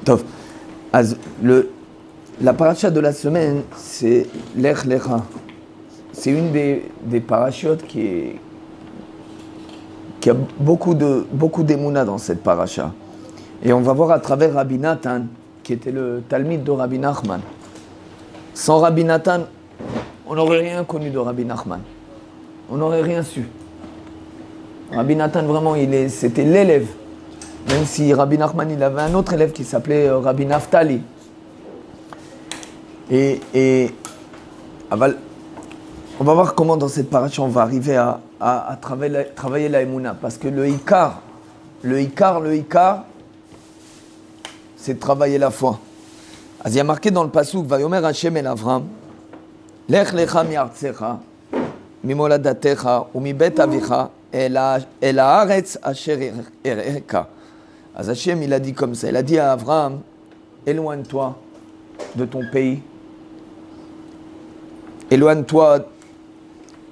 Tov. La paracha de la semaine, c'est Lech Lecha. C'est une des parachiotes qui a beaucoup d'émouna dans cette paracha. Et on va voir à travers Rabbi Nathan, qui était le Talmid de Rabbi Nachman. Sans Rabbi Nathan, on n'aurait rien connu de Rabbi Nachman. On n'aurait rien su. Rabbi Nathan, vraiment, c'était l'élève. Même si Rabbi Nachman, il avait un autre élève qui s'appelait Rabbi Naftali. Et on va voir comment dans cette paracha on va arriver à travailler la émouna. Parce que le Ikar, c'est de travailler la foi. Il y a marqué dans le pasuk, Vayomer Hashem el Avram, Lech lecha mi'artzecha, mimoladatecha, umibet avicha, el haaretz asher ereka. Hashem, il a dit comme ça, il a dit à Avram, éloigne-toi de ton pays, éloigne-toi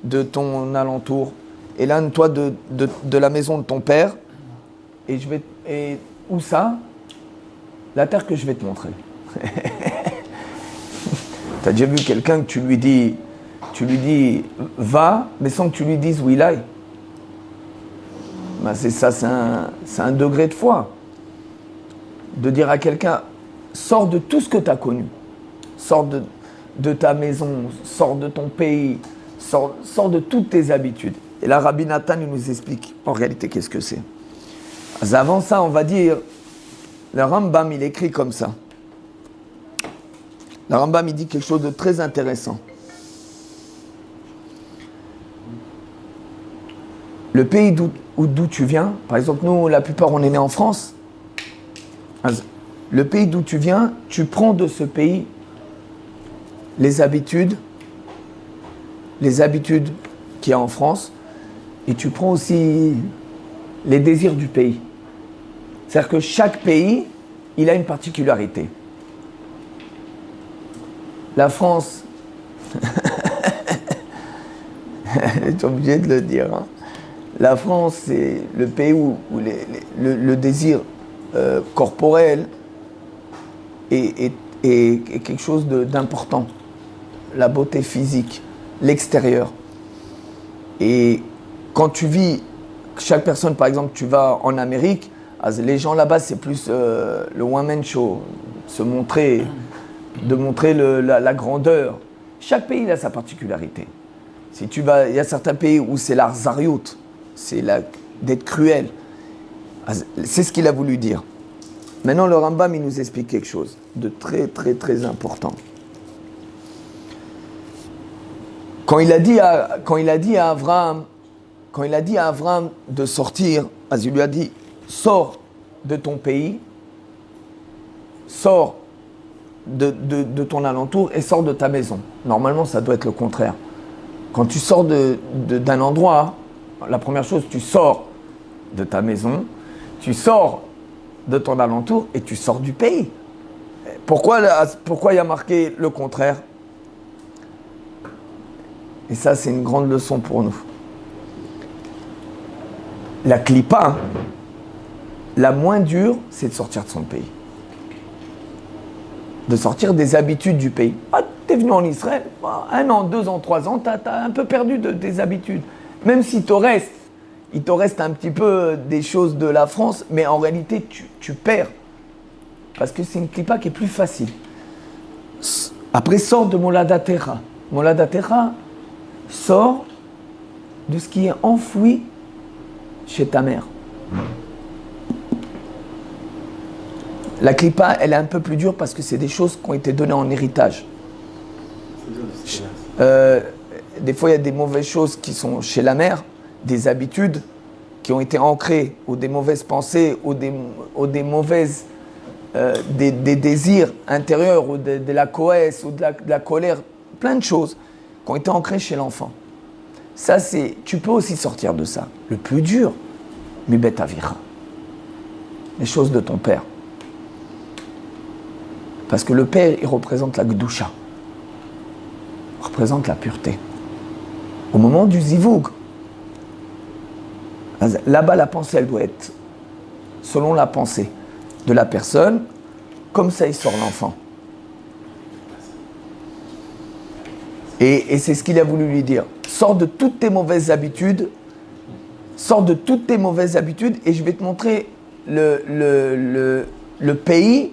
de ton alentour, éloigne-toi de la maison de ton père, et où ça? La terre que je vais te montrer. T'as déjà vu quelqu'un que tu lui dis va, mais sans que tu lui dises où il aille. Ben c'est ça, c'est un degré de foi. De dire à quelqu'un, sors de tout ce que tu as connu. Sors de ta maison, sors de ton pays, sors de toutes tes habitudes. Et là, Rabbi Nathan, il nous explique en réalité qu'est-ce que c'est. Avant ça, on va dire, le Rambam, il écrit comme ça. Le Rambam, il dit quelque chose de très intéressant. Le pays d'où tu viens, par exemple, nous, la plupart, on est nés en France. Le pays d'où tu viens, tu prends de ce pays les habitudes qu'il y a en France, et tu prends aussi les désirs du pays. C'est-à-dire que chaque pays, il a une particularité. La France, je suis obligé de le dire, hein. La France, c'est le pays où le désir corporel est quelque chose d'important. La beauté physique, l'extérieur. Et quand tu vis, chaque personne, par exemple, tu vas en Amérique, les gens là-bas, c'est plus le one-man show, de montrer la grandeur. Chaque pays a sa particularité. Si tu vas, il y a certains pays où c'est l'art zariout, c'est d'être cruel. C'est ce qu'il a voulu dire. Maintenant, le Rambam, il nous explique quelque chose de très, très, très important. Quand il a dit à Abraham de sortir, il lui a dit, sors de ton pays, sors de ton alentour et sors de ta maison. Normalement, ça doit être le contraire. Quand tu sors d'un endroit, la première chose, tu sors de ta maison, tu sors de ton alentour et tu sors du pays. Pourquoi il y a marqué le contraire? Et ça, c'est une grande leçon pour nous. La clipa, la moins dure, c'est de sortir de son pays. De sortir des habitudes du pays. Ah, t'es venu en Israël, 1 an, 2 ans, 3 ans, t'as un peu perdu tes habitudes. Même s'il te reste un petit peu des choses de la France, mais en réalité, tu perds. Parce que c'est une clipa qui est plus facile. Après, sors de Moladatecha. Moladatecha, sors de ce qui est enfoui chez ta mère. La clipa, elle est un peu plus dure parce que c'est des choses qui ont été données en héritage. Des fois, il y a des mauvaises choses qui sont chez la mère, des habitudes qui ont été ancrées, ou des mauvaises pensées, ou des mauvaises des désirs intérieurs, ou de la cohesse, ou de la colère, plein de choses qui ont été ancrées chez l'enfant. Ça, tu peux aussi sortir de ça. Le plus dur, mibet avira, les choses de ton père. Parce que le père, il représente la gdusha, représente la pureté. Au moment du zivoug, là-bas, la pensée, elle doit être selon la pensée de la personne, comme ça il sort l'enfant. Et c'est ce qu'il a voulu lui dire. Sors de toutes tes mauvaises habitudes, sors de toutes tes mauvaises habitudes et je vais te montrer le pays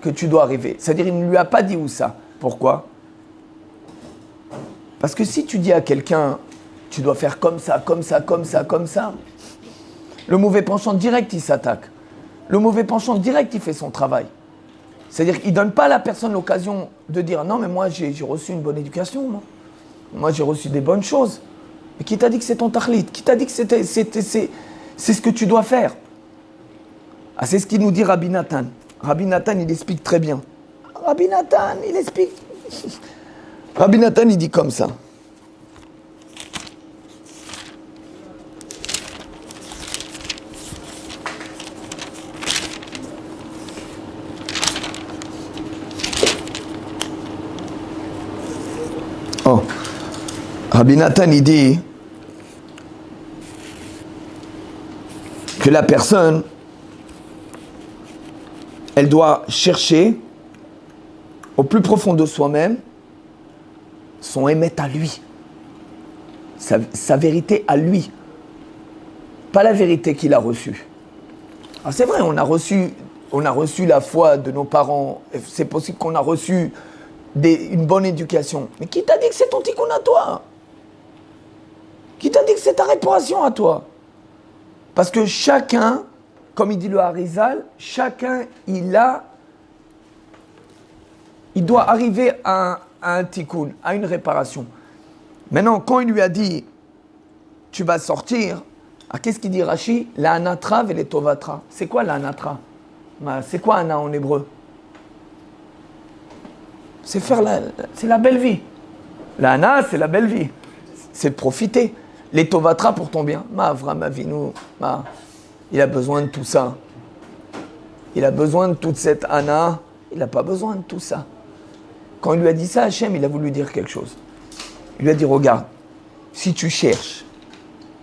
que tu dois arriver. C'est-à-dire, il ne lui a pas dit où ça. Pourquoi ? Parce que si tu dis à quelqu'un, tu dois faire comme ça, comme ça, comme ça, comme ça, le mauvais penchant direct, il s'attaque. Le mauvais penchant direct, il fait son travail. C'est-à-dire qu'il ne donne pas à la personne l'occasion de dire « Non, mais moi, j'ai reçu une bonne éducation. Moi, j'ai reçu des bonnes choses. » Mais qui t'a dit que c'est ton tahlit ? Qui t'a dit que c'est ce que tu dois faire ? Ah, c'est ce qu'il nous dit Rabbi Nathan. Rabbi Nathan, il explique très bien. Rabbi Nathan, il explique. Rabbi Nathan, il dit comme ça. Oh. Rabbi Nathan, il dit que la personne, elle doit chercher au plus profond de soi-même son émet à lui, sa vérité à lui, pas la vérité qu'il a reçue. Alors c'est vrai, on a reçu la foi de nos parents, c'est possible qu'on a reçu une bonne éducation. Mais qui t'a dit que c'est ton tikkun à toi ? Qui t'a dit que c'est ta réparation à toi ? Parce que chacun, comme il dit le Harizal, chacun il doit arriver à un tikkun, à une réparation. Maintenant, quand il lui a dit, tu vas sortir, qu'est-ce qu'il dit Rashi ? La anatra et les tovatra. C'est quoi la anatra ? C'est quoi ana en hébreu ? C'est la belle vie. La ana, c'est la belle vie. C'est de profiter. Les tovatra pour ton bien. Avram Avinu, il a besoin de tout ça. Il a besoin de toute cette ana. Il n'a pas besoin de tout ça. Quand il lui a dit ça, Hachem, il a voulu dire quelque chose. Il lui a dit, regarde, si tu cherches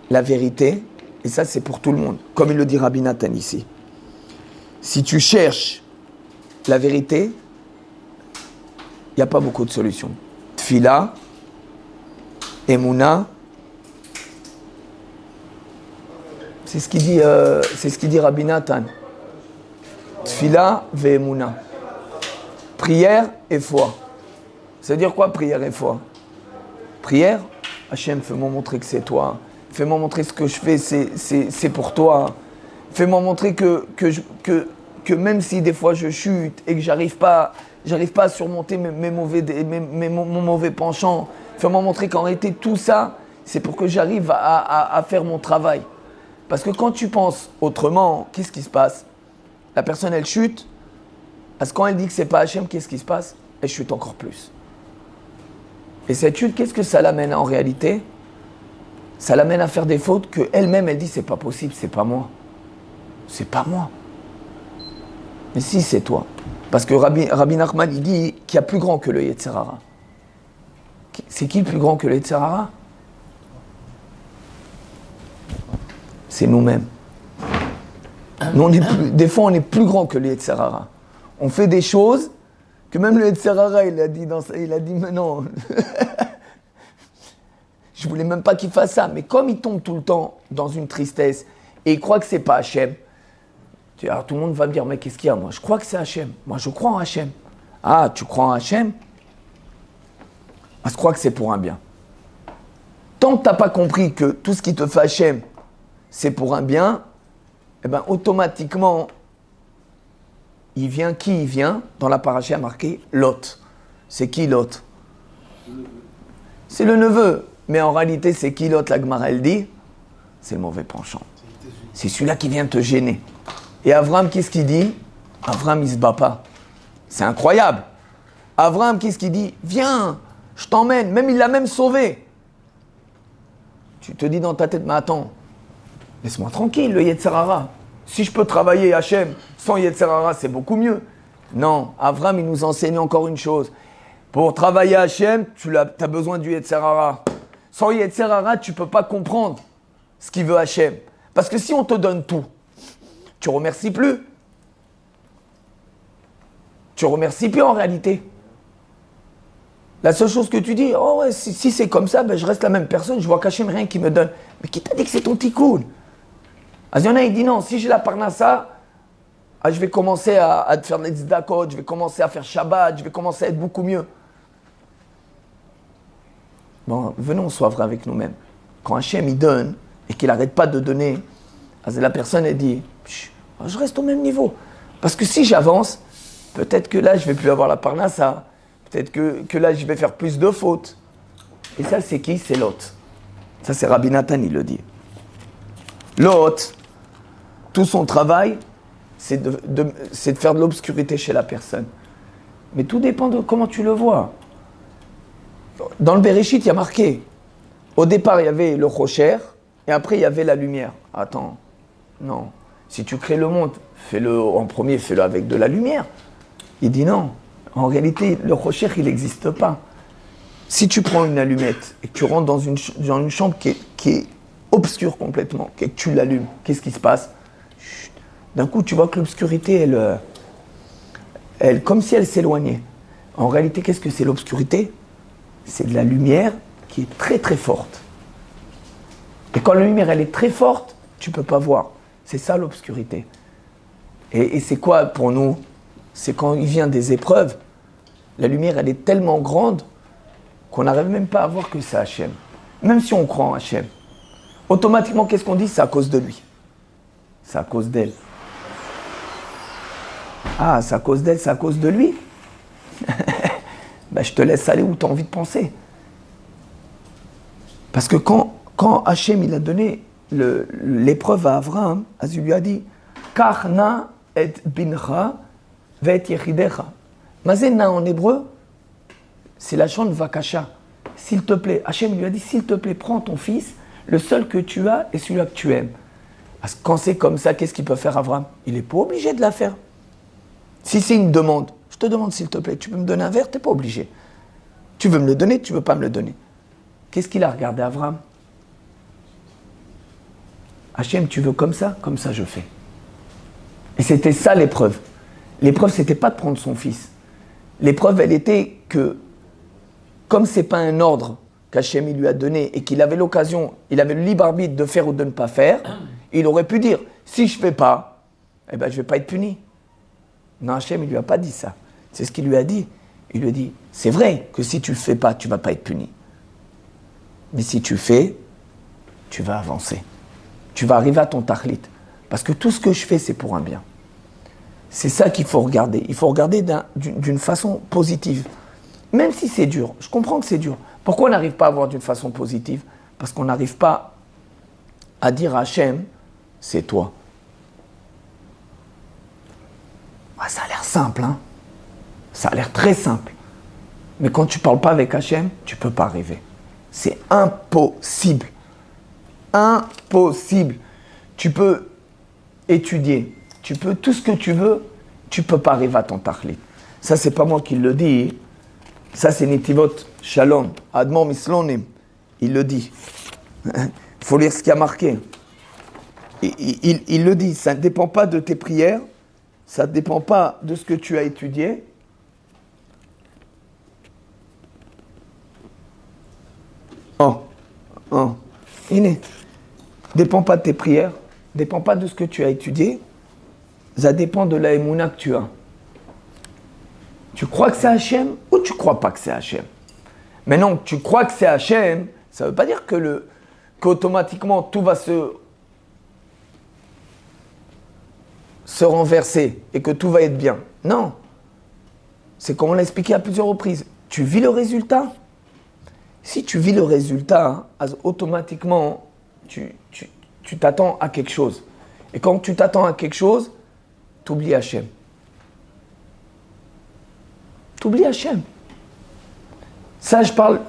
la vérité, et ça c'est pour tout le monde, comme il le dit Rabbi Nathan ici, si tu cherches la vérité, il n'y a pas beaucoup de solutions. Tfila, Emouna, c'est ce qu'il dit Rabbi Nathan. Tfila ve Emouna. Prière et foi. Ça veut dire quoi, prière et foi ? Prière, Hachem, fais-moi montrer que c'est toi. Fais-moi montrer ce que je fais, c'est pour toi. Fais-moi montrer que même si des fois je chute et que j'arrive pas à surmonter mon mauvais penchant, fais-moi montrer qu'en réalité tout ça, c'est pour que j'arrive à faire mon travail. Parce que quand tu penses autrement, qu'est-ce qui se passe ? La personne, elle chute. Parce que quand elle dit que c'est pas Hachem, qu'est-ce qui se passe ? Elle chute encore plus. Et cette chute, qu'est-ce que ça l'amène en réalité ? Ça l'amène à faire des fautes qu'elle-même, elle dit c'est pas possible, c'est pas moi. C'est pas moi. Mais si, c'est toi. Parce que Rabbi Nachman, il dit qu'il y a plus grand que le Yetzer Hara. C'est qui le plus grand que le Yetzer Hara ? C'est nous-mêmes. Nous, des fois, on est plus grand que le Yetzer Hara. On fait des choses que même le Yetzer Hara, il a dit mais non. Je voulais même pas qu'il fasse ça. Mais comme il tombe tout le temps dans une tristesse et il croit que c'est pas Hachem, alors tout le monde va me dire, mais qu'est-ce qu'il y a ? Moi, je crois que c'est Hachem. Moi, je crois en Hachem. Ah, tu crois en Hachem ? Je crois que c'est pour un bien. Tant que tu n'as pas compris que tout ce qui te fait Hachem, c'est pour un bien, eh ben, automatiquement, il vient dans la paracha marqué Lot. C'est qui Lot ? C'est le neveu. Mais en réalité, c'est qui Lot, la Gemara, elle dit ? C'est le mauvais penchant. C'est celui-là qui vient te gêner. Et Avram, qu'est-ce qu'il dit ? Avram, il se bat pas. C'est incroyable. Avram, qu'est-ce qu'il dit ? Viens, je t'emmène. Même, il l'a même sauvé. Tu te dis dans ta tête, mais attends, laisse-moi tranquille, le Yetzer Hara. Si je peux travailler Hachem sans Yetzer Hara, c'est beaucoup mieux. Non, Avram, il nous enseigne encore une chose. Pour travailler Hachem, tu as besoin du Yetzer Hara. Sans Yetzer Hara, tu ne peux pas comprendre ce qu'il veut Hachem. Parce que si on te donne tout, tu remercies plus. Tu remercies plus en réalité. La seule chose que tu dis, oh ouais, si c'est comme ça, ben je reste la même personne, je vois qu'Hachem rien qui me donne. Mais qui t'a dit que c'est ton tikkun? Il y en a, il dit non, si j'ai la parnassa, je vais commencer à te faire des tzedakot, je vais commencer à faire Shabbat, je vais commencer à être beaucoup mieux. Bon, venons, sois vrai avec nous-mêmes. Quand Hachem il donne et qu'il n'arrête pas de donner, la personne elle dit, je reste au même niveau. Parce que si j'avance, peut-être que là je ne vais plus avoir la parnassa. Peut-être que là, je vais faire plus de fautes. Et ça, c'est qui? C'est Lot. Ça, c'est Rabbi Nathan, il le dit. Lot, tout son travail, c'est de faire de l'obscurité chez la personne. Mais tout dépend de comment tu le vois. Dans le Bereshit, il y a marqué. Au départ, il y avait le Chocher, et après, il y avait la lumière. Attends, non. Si tu crées le monde, fais-le en premier, fais-le avec de la lumière. Il dit non. En réalité, le Chocher, il n'existe pas. Si tu prends une allumette et que tu rentres dans une chambre qui est obscure complètement, et que tu l'allumes, qu'est-ce qui se passe? D'un coup, tu vois que l'obscurité, elle, comme si elle s'éloignait. En réalité, qu'est-ce que c'est l'obscurité? C'est de la lumière qui est très très forte. Et quand la lumière, elle est très forte, tu ne peux pas voir. C'est ça l'obscurité. Et c'est quoi pour nous? C'est quand il vient des épreuves, la lumière, elle est tellement grande qu'on n'arrive même pas à voir que c'est Hachem. Même si on croit en Hachem. Automatiquement, qu'est-ce qu'on dit? C'est à cause de lui. C'est à cause d'elle. Ah, c'est à cause d'elle, c'est à cause de lui? Ben, je te laisse aller où tu as envie de penser. Parce que quand Hachem il a donné l'épreuve à Abraham, il lui a dit « Karna et bincha » Vet yechidecha. Mazena en hébreu, c'est la chante vakasha. S'il te plaît, Hachem lui a dit, s'il te plaît, prends ton fils, le seul que tu as et celui-là que tu aimes. Parce que quand c'est comme ça, qu'est-ce qu'il peut faire Abraham? Il n'est pas obligé de la faire. Si c'est une demande, je te demande s'il te plaît, tu peux me donner un verre? Tu n'es pas obligé. Tu veux me le donner, tu ne veux pas me le donner. Qu'est-ce qu'il a regardé Abraham? Hachem, tu veux comme ça je fais. Et c'était ça l'épreuve. L'épreuve, ce n'était pas de prendre son fils. L'épreuve, elle était que, comme ce n'est pas un ordre qu'Hachem lui a donné et qu'il avait l'occasion, il avait le libre arbitre de faire ou de ne pas faire, il aurait pu dire, si je ne fais pas, eh ben, je ne vais pas être puni. Non, Hachem, il ne lui a pas dit ça. C'est ce qu'il lui a dit. Il lui a dit, c'est vrai que si tu ne le fais pas, tu ne vas pas être puni. Mais si tu fais, tu vas avancer. Tu vas arriver à ton tachlit. Parce que tout ce que je fais, c'est pour un bien. C'est ça qu'il faut regarder. Il faut regarder d'une façon positive. Même si c'est dur. Je comprends que c'est dur. Pourquoi on n'arrive pas à voir d'une façon positive? Parce qu'on n'arrive pas à dire à Hachem, c'est toi. Ah, ça a l'air simple, hein? Ça a l'air très simple. Mais quand tu ne parles pas avec Hachem, tu ne peux pas arriver. C'est impossible. Impossible. Tu peux étudier. Tu peux tout ce que tu veux, tu ne peux pas arriver à ton tachlit. Ça, c'est pas moi qui le dis. Ça, c'est Netivot Shalom. Admon Mislonim. Il le dit. Il faut lire ce qui a marqué. Il le dit. Ça ne dépend pas de tes prières. Ça ne dépend pas de ce que tu as étudié. Il ne dépend pas de tes prières. Ne dépend pas de ce que tu as étudié. Ça dépend de la émouna que tu as. Tu crois que c'est Hachem ou tu ne crois pas que c'est Hachem? Maintenant, tu crois que c'est Hachem, ça ne veut pas dire qu'automatiquement tout va se renverser et que tout va être bien. Non. C'est comme on l'a expliqué à plusieurs reprises. Tu vis le résultat. Si tu vis le résultat, automatiquement, tu t'attends à quelque chose. Et quand tu t'attends à quelque chose, t'oublies Hachem. T'oublies Hachem. Ça, je parle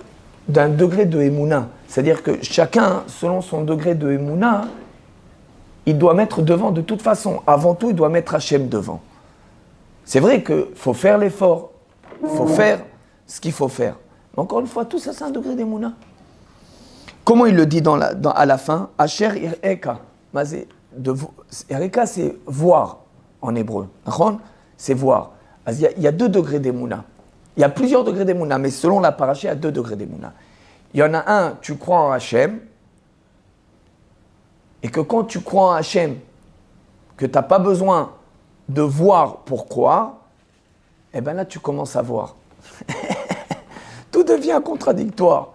d'un degré de Emouna. C'est-à-dire que chacun, selon son degré de Emouna, il doit mettre devant de toute façon. Avant tout, il doit mettre Hachem devant. C'est vrai qu'il faut faire l'effort. Il faut faire ce qu'il faut faire. Mais encore une fois, tout ça, c'est un degré d'Emouna. Comment il le dit à la fin? Asher ir'eka. Erika, c'est voir en hébreu. C'est voir. Il y a 2 degrés d'émouna. Il y a plusieurs degrés d'émouna, mais selon la paracha, il y a 2 degrés d'émouna. Il y en a un, tu crois en Hachem, et que quand tu crois en Hachem, que tu n'as pas besoin de voir pour croire, eh bien là, tu commences à voir. Tout devient contradictoire.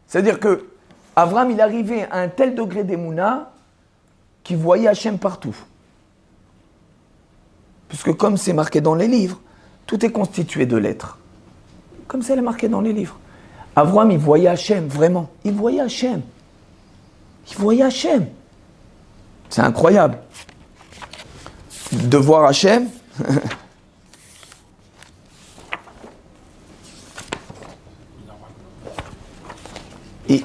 C'est-à-dire que Abraham, il arrivait à un tel degré d'émouna qu'il voyait Hachem partout. Puisque comme c'est marqué dans les livres, tout est constitué de lettres. Comme c'est marqué dans les livres. Abraham, il voyait Hachem, vraiment. Il voyait Hachem. Il voyait Hachem. C'est incroyable. De voir Hachem. Et,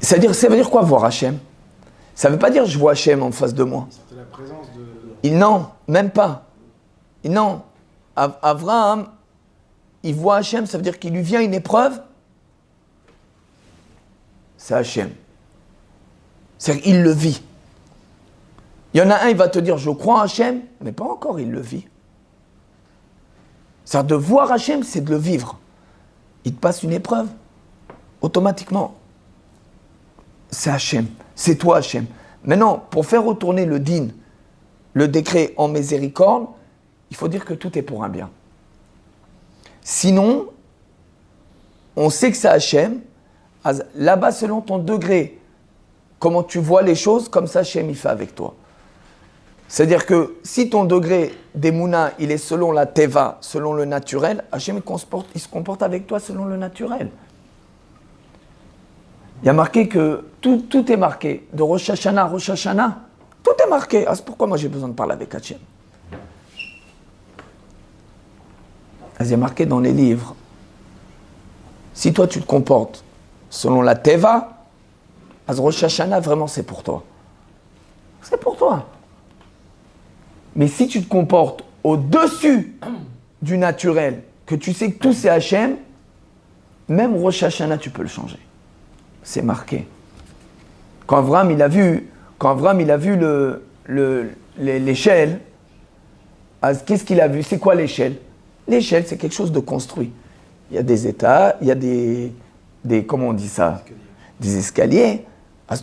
ça veut dire quoi voir Hachem? Ça ne veut pas dire je vois Hachem en face de moi. C'était la présence de... Non, même pas. Non. Abraham, il voit Hachem, ça veut dire qu'il lui vient une épreuve. C'est Hachem. C'est-à-dire qu'il le vit. Il y en a un, il va te dire je crois en Hachem, mais pas encore, il le vit. C'est-à-dire de voir Hachem, c'est de le vivre. Il te passe une épreuve, automatiquement. C'est Hachem. C'est toi Hachem. Maintenant, pour faire retourner le din, le décret en miséricorde, il faut dire que tout est pour un bien. Sinon, on sait que c'est Hachem. Là-bas, selon ton degré, comment tu vois les choses, comme ça Hachem il fait avec toi. C'est-à-dire que si ton degré d'Emouna, il est selon la Teva, selon le naturel, Hachem il se comporte avec toi selon le naturel. Il y a marqué que tout est marqué. De Rosh Hashanah à Rosh Hashanah, tout est marqué. C'est pourquoi moi j'ai besoin de parler avec Hachem. Il y a marqué dans les livres, si toi tu te comportes selon la Teva, Rosh Hashanah vraiment c'est pour toi. C'est pour toi. Mais si tu te comportes au-dessus du naturel, que tu sais que tout c'est Hachem, même Rosh Hashanah tu peux le changer. C'est marqué. Quand Abraham il a vu l'échelle, qu'est-ce qu'il a vu? C'est quoi l'échelle? L'échelle, c'est quelque chose de construit. Il y a des états, il y a des comment on dit ça? Des escaliers.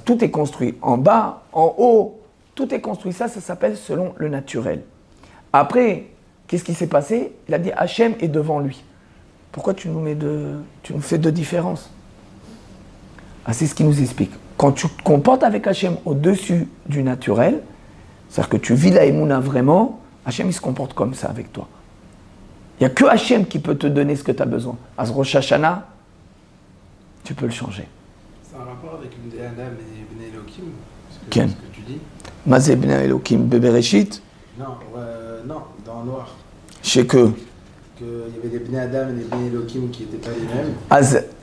Tout est construit. En bas, en haut, tout est construit. Ça s'appelle selon le naturel. Après, qu'est-ce qui s'est passé? Il a dit Hachem est devant lui. Pourquoi tu nous fais 2 différences? C'est ce qu'il nous explique. Quand tu te comportes avec Hachem au-dessus du naturel, c'est-à-dire que tu vis la Emouna vraiment, Hachem il se comporte comme ça avec toi. Il n'y a que Hachem qui peut te donner ce que tu as besoin. À Rosh Hashanah, tu peux le changer. C'est un rapport avec Bnei Adam et Bnei Elohim, ce que tu dis. Mazé Bnei Elohim Bebereshit. Non, dans le noir. Je sais que. Qu'il y avait des Bnei Adam et des Bnei Elohim qui n'étaient pas les mêmes.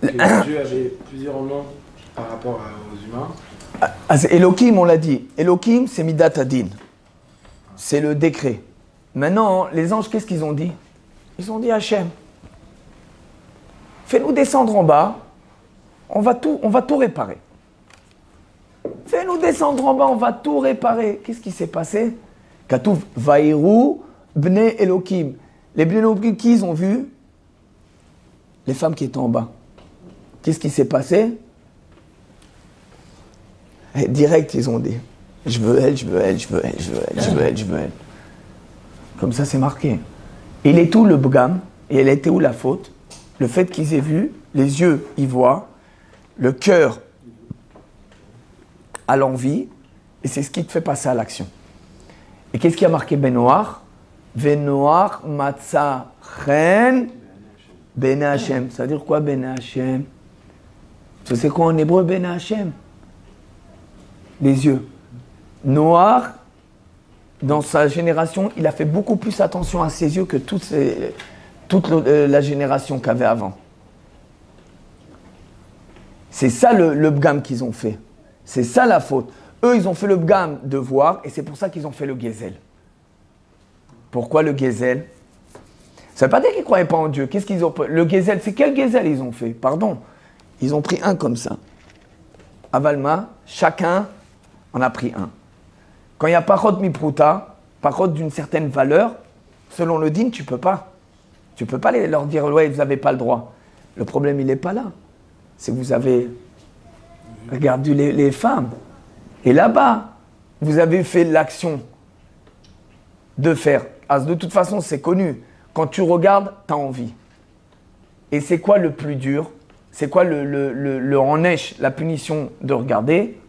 Que Dieu avait plusieurs noms par rapport aux humains. Elohim, on l'a dit. Elohim, c'est Midat Adin. C'est le décret. Maintenant, les anges, qu'est-ce qu'ils ont dit? Ils ont dit Hachem, fais-nous descendre en bas, on va tout réparer. Fais-nous descendre en bas, on va tout réparer. Qu'est-ce qui s'est passé? Katouf, Vaïrou, Bnei Elohim. Les Bnei Elohim, qui ils ont vu? Les femmes qui étaient en bas. Qu'est-ce qui s'est passé? Direct, ils ont dit, je veux elle. Comme ça, c'est marqué. Il est où le bgam? Et elle était où la faute? Le fait qu'ils aient vu, les yeux, ils voient, le cœur a l'envie, et c'est ce qui te fait passer à l'action. Et qu'est-ce qui a marqué Benoach? Benoach matza chen ben Hashem. Ça veut dire quoi ben Hashem? Tu sais quoi en hébreu ben Hashem? Les yeux. Noach, dans sa génération, il a fait beaucoup plus attention à ses yeux que toute la génération qu'avait avant. C'est ça le bgam qu'ils ont fait. C'est ça la faute. Eux, ils ont fait le bgam de voir, et c'est pour ça qu'ils ont fait le gezel. Pourquoi le gezel? Ça ne veut pas dire qu'ils ne croyaient pas en Dieu. Qu'est-ce qu'ils ont fait? Le gezel, c'est quel gezel ils ont fait? Pardon. Ils ont pris un comme ça. Avalma, chacun on a pris un. Quand il y a parot mipruta, parot d'une certaine valeur, selon le din, tu peux pas. Tu peux pas leur dire, ouais, vous n'avez pas le droit. Le problème, il n'est pas là. C'est que vous avez regardé les femmes. Et là-bas, vous avez fait l'action de faire. De toute façon, c'est connu. Quand tu regardes, tu as envie. Et c'est quoi le plus dur? C'est quoi le enèche, la punition de regarder?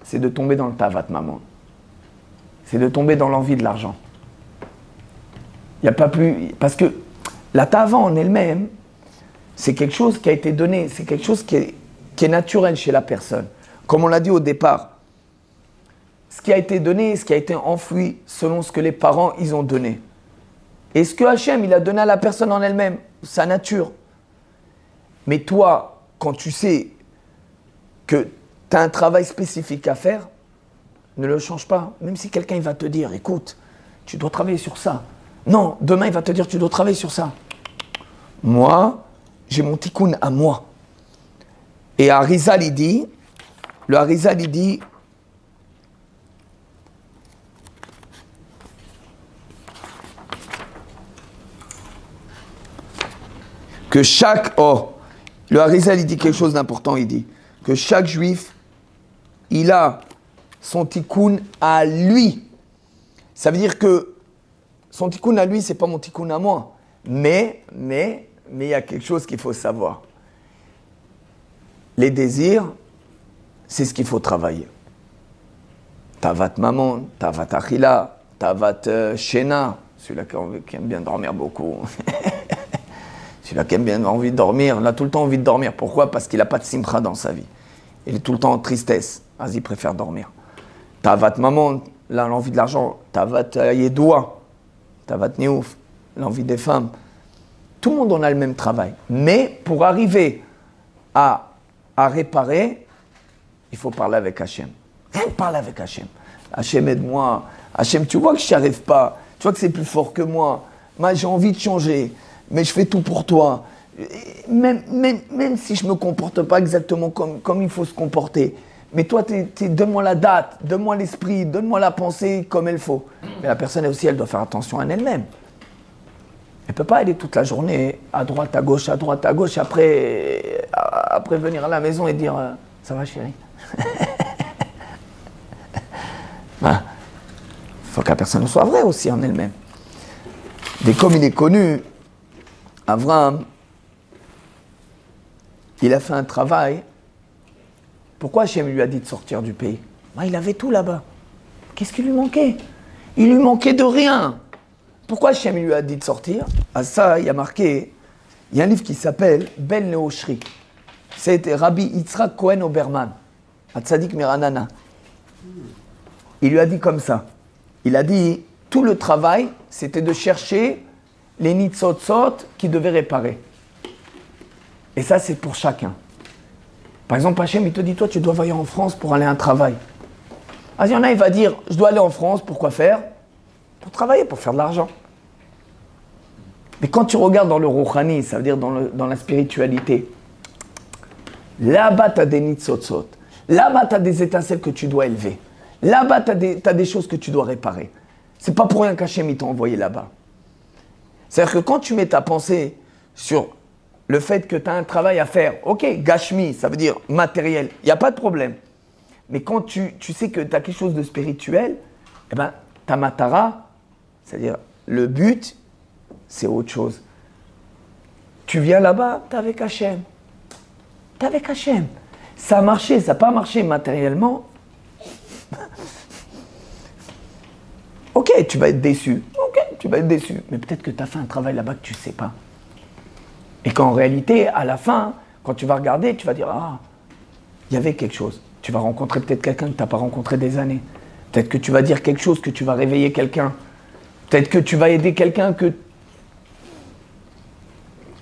C'est de tomber dans le tavat maman. C'est de tomber dans l'envie de l'argent. Il n'y a pas plus... Parce que la tava en elle-même, c'est quelque chose qui a été donné, c'est quelque chose qui est naturel chez la personne. Comme on l'a dit au départ, ce qui a été donné, ce qui a été enfoui selon ce que les parents ils ont donné. Et ce que Hachem il a donné à la personne en elle-même, sa nature. Mais toi, quand tu sais que tu as un travail spécifique à faire, ne le change pas. Même si quelqu'un il va te dire, écoute, tu dois travailler sur ça. Non, demain il va te dire, tu dois travailler sur ça. Moi, j'ai mon tikkun à moi. Et Arizal, il dit, le Arizal, il dit, que chaque, le Arizal, il dit quelque chose d'important, il dit que chaque juif, il a son tikkun à lui. Ça veut dire que son tikkun à lui, c'est pas mon tikkun à moi. Mais il y a quelque chose qu'il faut savoir. Les désirs, c'est ce qu'il faut travailler. Tavat maman, tavat achila, tavat shena, celui-là qui aime bien dormir beaucoup. Celui-là qui aime bien envie de dormir, il a tout le temps envie de dormir. Pourquoi? Parce qu'il n'a pas de simcha dans sa vie. Il est tout le temps en tristesse. Vas-y, il préfère dormir. Tavat maman, là, l'envie de l'argent. Tavat yedoua, tavat niouf, l'envie des femmes. Tout le monde en a le même travail. Mais pour arriver à réparer, il faut parler avec Hachem. Rien que parler avec Hachem. Hachem, aide-moi. Hachem, tu vois que je n'y arrive pas. Tu vois que c'est plus fort que moi. Moi, j'ai envie de changer. Mais je fais tout pour toi. Même si je ne me comporte pas exactement comme il faut se comporter. Mais toi, donne-moi la date, donne-moi l'esprit, donne-moi la pensée comme il faut. Mais la personne aussi, elle doit faire attention à elle-même. Elle ne peut pas aller toute la journée à droite, à gauche, après venir à la maison et dire « Ça va chérie ?» faut que la personne soit vraie aussi en elle-même. Mais comme il est connu, Abraham, il a fait un travail. Pourquoi Hachem lui a dit de sortir du pays? Il avait tout là-bas. Qu'est-ce qui lui manquait? Il lui manquait de rien. Pourquoi Hachem lui a dit de sortir? À ça, il y a marqué, il y a un livre qui s'appelle Ben Leoshri. C'était Rabbi Yitzhak Cohen Oberman, à Tzadik Miranana. Il lui a dit comme ça. Il a dit, tout le travail, c'était de chercher les nitzotzot qui devaient réparer. Et ça, c'est pour chacun. Par exemple, Hachem, il te dit, toi, tu dois voyager en France pour aller à un travail. Il y en a, il va dire, je dois aller en France, pour quoi faire? Pour travailler, pour faire de l'argent. Mais quand tu regardes dans le Rouhani, ça veut dire dans la spiritualité, là-bas, tu as des nitzotzot. Là-bas, tu as des étincelles que tu dois élever. Là-bas, tu as des choses que tu dois réparer. C'est pas pour rien qu'Hachem, il t'a envoyé là-bas. C'est-à-dire que quand tu mets ta pensée sur le fait que tu as un travail à faire, ok, gashmi, ça veut dire matériel, il n'y a pas de problème. Mais quand tu sais que tu as quelque chose de spirituel, eh ben, ta matara, c'est-à-dire le but, c'est autre chose. Tu viens là-bas, tu es avec Hachem. Tu es avec Hachem. Ça a marché, ça n'a pas marché matériellement. Ok, tu vas être déçu. Ok, tu vas être déçu. Mais peut-être que tu as fait un travail là-bas que tu ne sais pas. Et qu'en réalité, à la fin, quand tu vas regarder, tu vas dire, ah, il y avait quelque chose. Tu vas rencontrer peut-être quelqu'un que tu n'as pas rencontré des années. Peut-être que tu vas dire quelque chose, que tu vas réveiller quelqu'un. Peut-être que tu vas aider quelqu'un que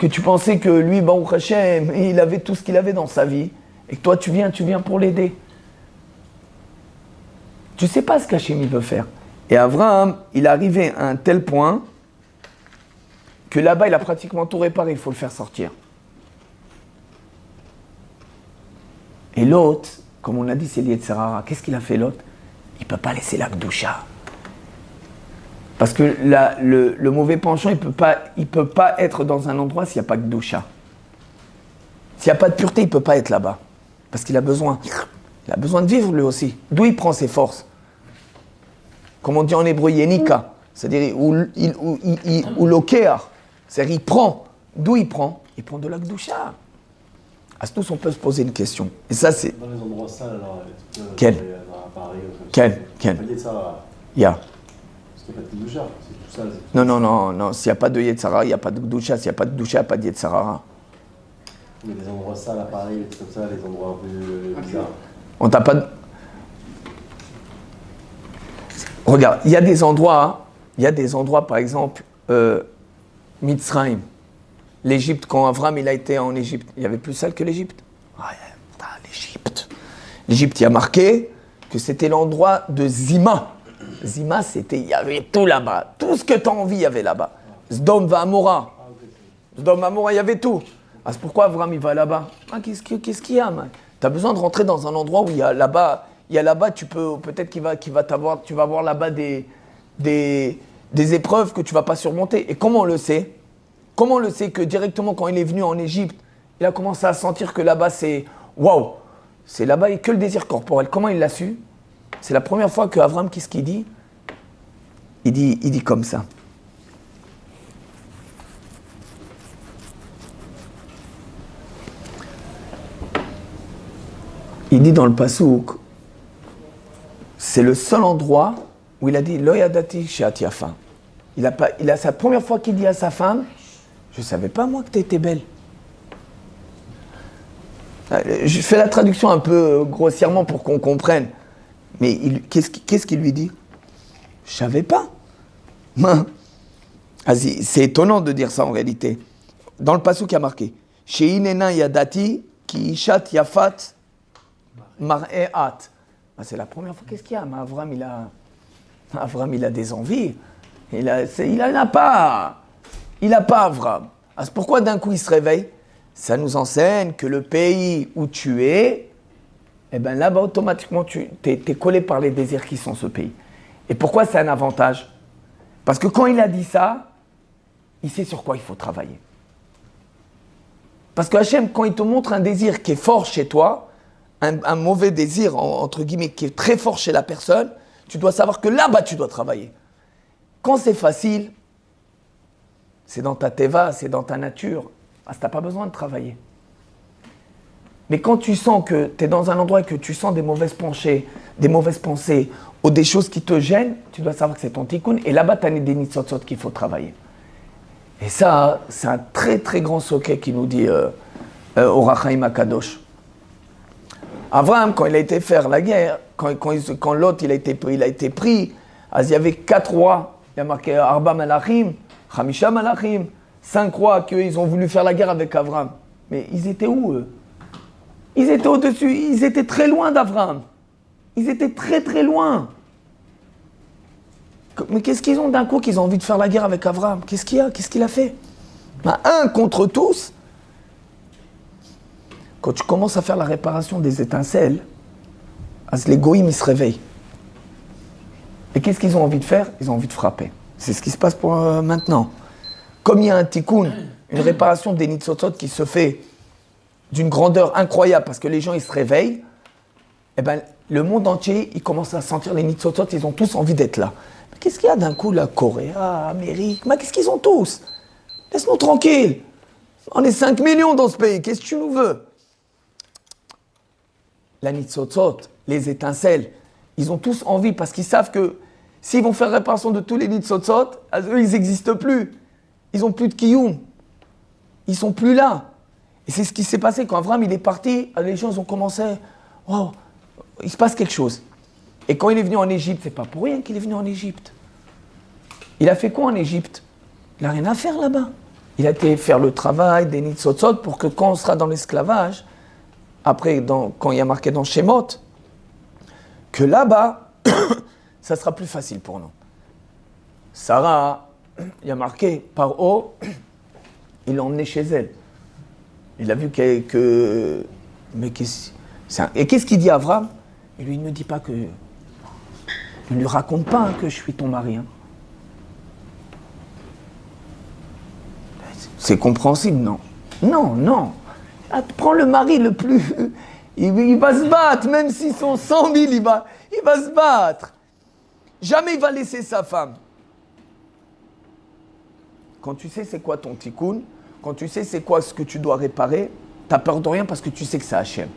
tu pensais que lui, Baruch Hashem, il avait tout ce qu'il avait dans sa vie. Et que toi, tu viens pour l'aider. Tu ne sais pas ce qu'Hachem il veut faire. Et Abraham, il est arrivé à un tel point que là-bas, il a pratiquement tout réparé, il faut le faire sortir. Et l'autre, comme on a dit, c'est l'Yetzer Hara. Qu'est-ce qu'il a fait l'autre? il ne peut pas laisser la Gdoucha. Parce que le mauvais penchant, il peut pas être dans un endroit s'il n'y a pas de Gdoucha. S'il n'y a pas de pureté, il ne peut pas être là-bas. Parce qu'il a besoin. Il a besoin de vivre lui aussi. D'où il prend ses forces? Comme on dit en hébreu, Yenika. C'est-à-dire, ou l'Okear. C'est-à-dire, il prend. D'où il prend? Il prend de la Gdoucha. À ce tous, on peut se poser une question. Et ça, c'est. Dans les endroits sales, alors. Quel? Quel? Il y a. Parce qu'il n'y a pas de Gdoucha, c'est tout sale. Non. S'il n'y a pas de Yetzara, il n'y a pas de Gdoucha. S'il n'y a pas de Gdoucha, il n'y a pas de Yetzara. Mais des endroits sales à Paris, comme ça, les endroits un peu bizarres. On t'a pas. Regarde, il y a des endroits, par exemple, Mitzrayim. L'Égypte, quand Avram il a été en Égypte, il y avait plus sale que l'Égypte. L'Égypte. L'Égypte, il y a marqué que c'était l'endroit de Zima. Zima, il y avait tout là-bas. Tout ce que tu as envie, il y avait là-bas. Zdom Vamora. Zdom Vamora, il y avait tout. C'est pourquoi Avram il va là-bas. Qu'est-ce qu'il y a, man? Tu as besoin de rentrer dans un endroit où il y a là-bas, tu vas avoir là-bas des épreuves que tu ne vas pas surmonter. Et comment on le sait? Comment on le sait que directement quand il est venu en Égypte, il a commencé à sentir que là-bas c'est waouh, c'est là-bas et que le désir corporel. Comment il l'a su? C'est la première fois que Avram, qu'est-ce qu'il dit? Il dit comme ça. Il dit dans le Passouk, c'est le seul endroit où il a dit Lo yadati she'ati yafa. C'est la première fois qu'il dit à sa femme, je ne savais pas moi que tu étais belle. Je fais la traduction un peu grossièrement pour qu'on comprenne. Mais qu'est-ce qu'il lui dit? Je ne savais pas. C'est étonnant de dire ça en réalité. Dans le Passouk, il y a marqué She'inena yadati ki ishat yafat mar'e'at. C'est la première fois. Qu'est-ce qu'il y a? Avram, il a des envies. Il n'a pas. Il n'a pas Avram. C'est pourquoi d'un coup il se réveille? Ça nous enseigne que le pays où tu es, eh ben là-bas automatiquement tu es collé par les désirs qui sont ce pays. Et pourquoi c'est un avantage? Parce que quand il a dit ça, il sait sur quoi il faut travailler. Parce que Hachem, quand il te montre un désir qui est fort chez toi, un mauvais désir, entre guillemets, qui est très fort chez la personne, tu dois savoir que là-bas tu dois travailler. Quand c'est facile, c'est dans ta teva, c'est dans ta nature, tu n'as pas besoin de travailler. Mais quand tu sens que tu es dans un endroit et que tu sens des mauvaises pensées ou des choses qui te gênent, tu dois savoir que c'est ton tikkun. Et là-bas, tu as des nitzotzot qu'il faut travailler. Et ça, c'est un très très grand socket qui nous dit Orach Chaim HaKadosh. Abraham, quand il a été faire la guerre, quand Lot il a été pris, il y avait 4 rois. Il y a marqué Arba Malachim, Chamisha Malachim, 5 rois qu'ils ont voulu faire la guerre avec Abraham. Mais ils étaient où, eux? Ils étaient au-dessus, ils étaient très loin d'Abraham. Ils étaient très très loin. Mais qu'est-ce qu'ils ont d'un coup qu'ils ont envie de faire la guerre avec Abraham? Qu'est-ce qu'il y a? Qu'est-ce qu'il a fait? Un contre tous. Quand tu commences à faire la réparation des étincelles, les goïms, ils se réveillent. Et qu'est-ce qu'ils ont envie de faire? Ils ont envie de frapper. C'est ce qui se passe pour maintenant. Comme il y a un tikkun, une réparation des nitzotzot qui se fait d'une grandeur incroyable parce que les gens ils se réveillent, eh ben, le monde entier il commence à sentir les nitzotzot, ils ont tous envie d'être là. Mais qu'est-ce qu'il y a d'un coup, la Corée, Amérique, qu'est-ce qu'ils ont tous? Laisse-nous tranquille. On est 5 millions dans ce pays, qu'est-ce que tu nous veux? La nitzotzot, les étincelles, ils ont tous envie parce qu'ils savent que s'ils vont faire réparation de tous les nitzotzot, eux ils n'existent plus. Ils n'ont plus de kiyum. Ils ne sont plus là. Et c'est ce qui s'est passé quand Abraham il est parti, les gens ont commencé, wow, il se passe quelque chose. Et quand il est venu en Égypte, c'est pas pour rien qu'il est venu en Égypte. Il a fait quoi en Égypte? Il n'a rien à faire là-bas. Il a été faire le travail des nitzotzot pour que quand on sera dans l'esclavage, après, quand il y a marqué dans Shemot, que là-bas, ça sera plus facile pour nous. Sarah, il y a marqué, par haut, il l'a emmené chez elle. Il a vu que... Mais et qu'est-ce qu'il dit à Abraham? Il lui ne me dit pas que Ne lui raconte pas que je suis ton mari. Hein. C'est compréhensible, non? Non, non. Ah, prends le mari le plus... Il va se battre, même s'ils sont 100 000, il va se battre. Jamais il va laisser sa femme. Quand tu sais c'est quoi ton tikkun, quand tu sais c'est quoi ce que tu dois réparer, tu n'as peur de rien parce que tu sais que c'est Hachem.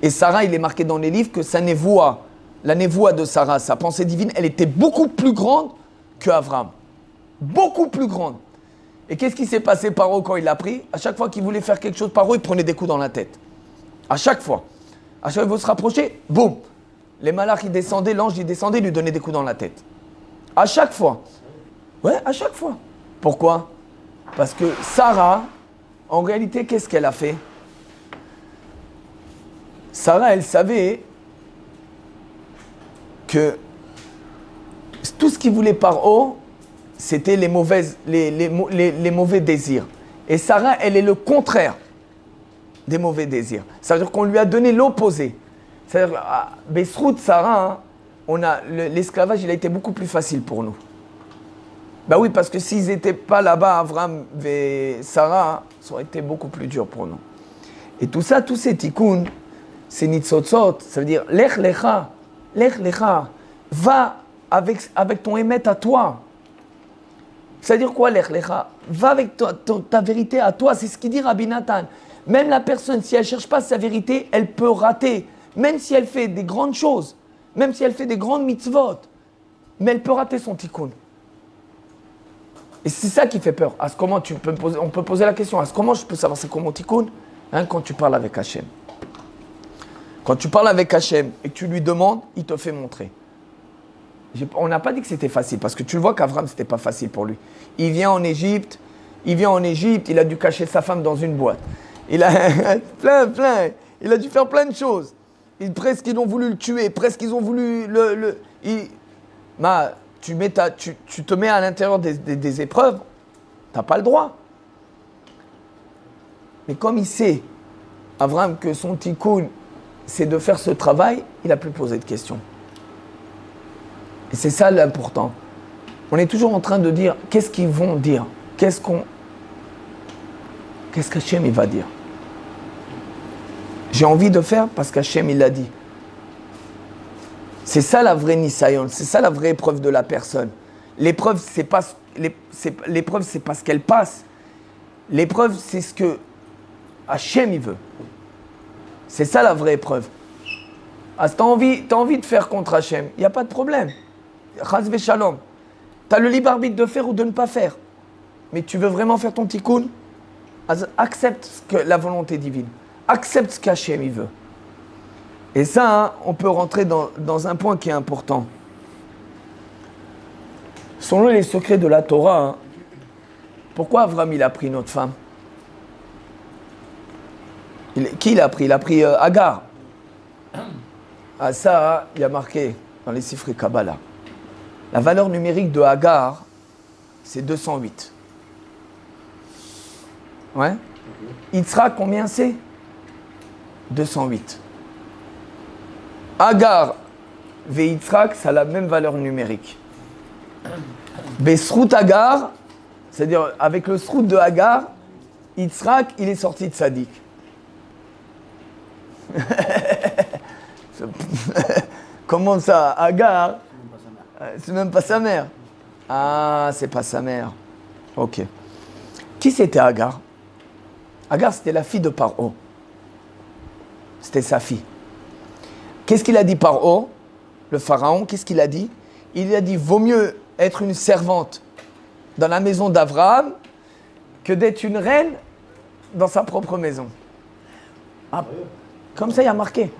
Et Sarah, il est marqué dans les livres que sa névoie, la névoie de Sarah, sa pensée divine, elle était beaucoup plus grande qu'Avram. Beaucoup plus grande. Et qu'est-ce qui s'est passé Paro quand il l'a pris? À chaque fois qu'il voulait faire quelque chose, Paro, il prenait des coups dans la tête. À chaque fois. À chaque fois qu'il veut se rapprocher, boum. Les malachs, ils descendaient, l'ange, il descendait, il lui donnait des coups dans la tête. À chaque fois. Ouais, à chaque fois. Pourquoi? Parce que Sarah, en réalité, qu'est-ce qu'elle a fait? Sarah, elle savait que tout ce qu'il voulait Paro, c'était les mauvais désirs. Et Sarah, elle est le contraire des mauvais désirs. Ça veut dire qu'on lui a donné l'opposé. C'est-à-dire, à Besrout, Sarah, l'esclavage, il a été beaucoup plus facile pour nous. Ben oui, parce que s'ils n'étaient pas là-bas, Avram et Sarah, ça aurait été beaucoup plus dur pour nous. Et tout ça, tous ces tikkuns, ces nitzotzot, ça veut dire, lech lecha, va avec ton émet à toi. C'est-à-dire quoi, lech lecha? Va avec ta vérité à toi, c'est ce qu'il dit Rabbi Nathan. Même la personne, si elle ne cherche pas sa vérité, elle peut rater. Même si elle fait des grandes choses, même si elle fait des grandes mitzvot, mais elle peut rater son tikkun. Et c'est ça qui fait peur. On peut poser la question, comment je peux savoir c'est quoi mon tikkun? Quand tu parles avec Hachem. Quand tu parles avec Hachem et que tu lui demandes, il te fait montrer. On n'a pas dit que c'était facile, parce que tu le vois qu'Avram, ce n'était pas facile pour lui. Il vient en Égypte, il a dû cacher sa femme dans une boîte. Il a il a dû faire plein de choses. Presque ils ont voulu le tuer, presque ils ont voulu tu te mets à l'intérieur des épreuves, tu n'as pas le droit. Mais comme il sait, Avram, que son tikkun, c'est de faire ce travail, il n'a plus posé de questions. Et c'est ça l'important. On est toujours en train de dire, qu'est-ce qu'ils vont dire? Qu'est-ce qu'Hachem il va dire? J'ai envie de faire parce qu'Hachem il l'a dit. C'est ça la vraie nisayon, c'est ça la vraie épreuve de la personne. L'épreuve, c'est pas ce qu'elle passe. L'épreuve, c'est ce que Hachem il veut. C'est ça la vraie épreuve. Ah, si t'as envie de faire contre Hachem, il n'y a pas de problème. Chas v'shalom. Tu as le libre arbitre de faire ou de ne pas faire. Mais tu veux vraiment faire ton tikkun? Accepte la volonté divine. Accepte ce qu'Hachem il veut. Et ça, on peut rentrer dans un point qui est important. Selon les secrets de la Torah, pourquoi Avram il a pris notre femme? Qui l'a pris? Il a pris Agar. Ah ça, il y a marqué dans les Sifrei Kabbalah. La valeur numérique de Agar, c'est 208. Ouais. Yitzhak, combien c'est? 208. Agar ve Yitzhak, ça a la même valeur numérique. Besrout Agar, c'est-à-dire avec le srout de Agar, Yitzhak, il est sorti de Sadik. Comment ça? Agar, c'est même pas sa mère. Ah, c'est pas sa mère. Ok. Qui c'était Agar? Agar, c'était la fille de Paro. C'était sa fille. Qu'est-ce qu'il a dit Paro, le pharaon? Qu'est-ce qu'il a dit? Il a dit, vaut mieux être une servante dans la maison d'Abraham que d'être une reine dans sa propre maison. Ah, comme ça, il y a marqué.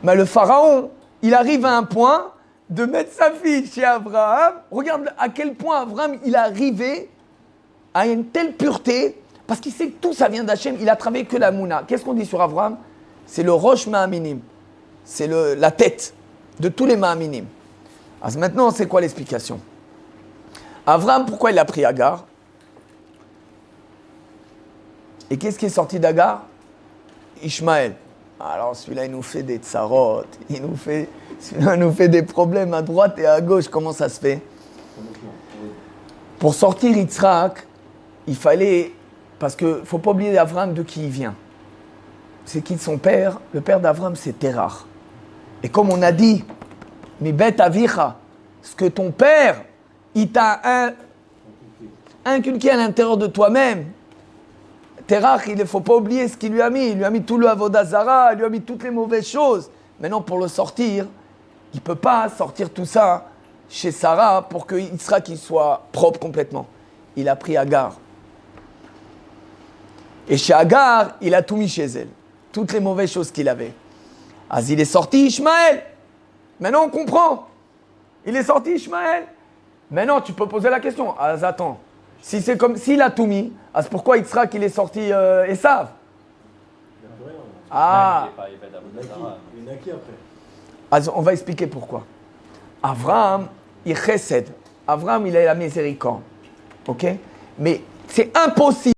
Mais le pharaon, il arrive à un point de mettre sa fille chez Abraham. Regarde à quel point Abraham, il est arrivé à une telle pureté, parce qu'il sait que tout ça vient d'Hachem. Il a travaillé que la mouna. Qu'est-ce qu'on dit sur Abraham? C'est le roche ma'aminim. C'est la tête de tous les ma'aminim. Alors maintenant, c'est quoi l'explication? Abraham, pourquoi il a pris Agar? Et qu'est-ce qui est sorti d'Agar? Ishmaël. Alors celui-là, il nous fait des tsarot, celui-là nous fait des problèmes à droite et à gauche. Comment ça se fait? Pour sortir Yitzhak, il fallait... Parce qu'il ne faut pas oublier Abraham de qui il vient. C'est qui de son père? Le père d'Abraham, c'est Terach. Et comme on a dit, mi bet avicha, ce que ton père, il t'a inculqué à l'intérieur de toi-même. Terach, il ne faut pas oublier ce qu'il lui a mis. Il lui a mis tout le avodah zara, il lui a mis toutes les mauvaises choses. Maintenant, pour le sortir, il ne peut pas sortir tout ça chez Sarah pour qu'il soit propre complètement. Il a pris Agar. Et chez Agar, il a tout mis chez elle. Toutes les mauvaises choses qu'il avait. Ah, il est sorti Ishmaël. Maintenant, on comprend. Il est sorti Ishmaël. Maintenant, tu peux poser la question. Ah, attends. Si c'est comme s'il a tout mis, ah, c'est pourquoi Yitzhak il est sorti Esav. Ah. Il est naqué après. Ah, on va expliquer pourquoi. Avraham, il chesed. Avraham, il a la miséricorde. Ok? Mais c'est impossible.